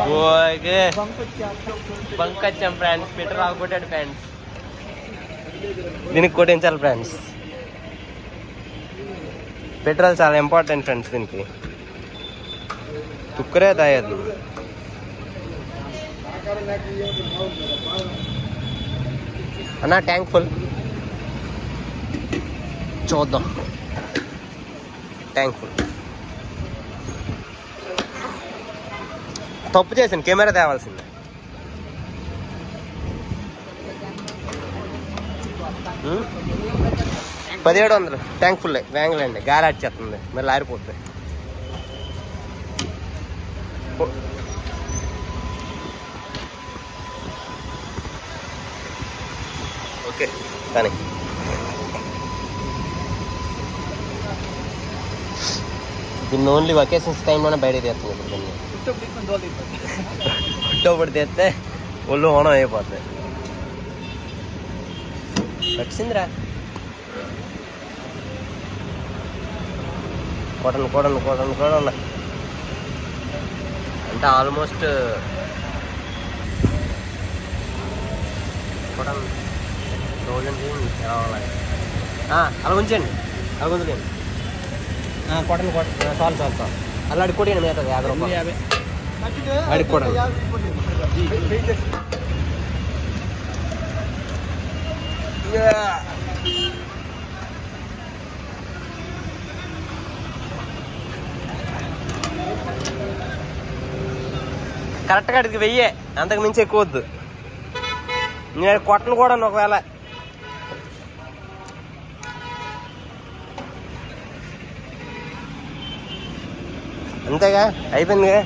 Okay బంకొచ్చాం friends. Petrol ఆగిపోయాడు friends. దీనికి కొట్టించాలి ఫ్రెండ్స్. పెట్రోల్ చాలా ఇంపార్టెంట్ ఫ్రెండ్స్. దీనికి తుక్కరే తాగేది. అన్నా ట్యాంక్ ఫుల్ చూద్దాం. Tank full. తప్పు చేసాను, కెమెరా తేవాల్సిందే. $1700 ట్యాంక్ ఫుల్. వ్యాంగులండి గాలి వచ్చేస్తుంది, మరి లారిపోతుంది. ఓకే కానీ దీన్ని ఓన్లీ వెకేషన్స్ టైంలోనే బయట తీస్తుంది. పుట్టోపడి తీస్తే ఒళ్ళు ఓనం అయిపోతుంది. వచ్చిందిరా కొడండి అంటే ఆల్మోస్ట్ కొడండి అలా ఉంచండి. అలా వదిలేండి. కొట్టండి చాలు అలా అడుక్కోండి. మీద $50 అడుక్కోండి. కరెక్ట్గా అడిగి 1000, అంతకు మించి ఎక్కువ వద్దు. నేను కొట్టను కూడా ఒకవేళ. అంతేగా అయిపోయిందిగా.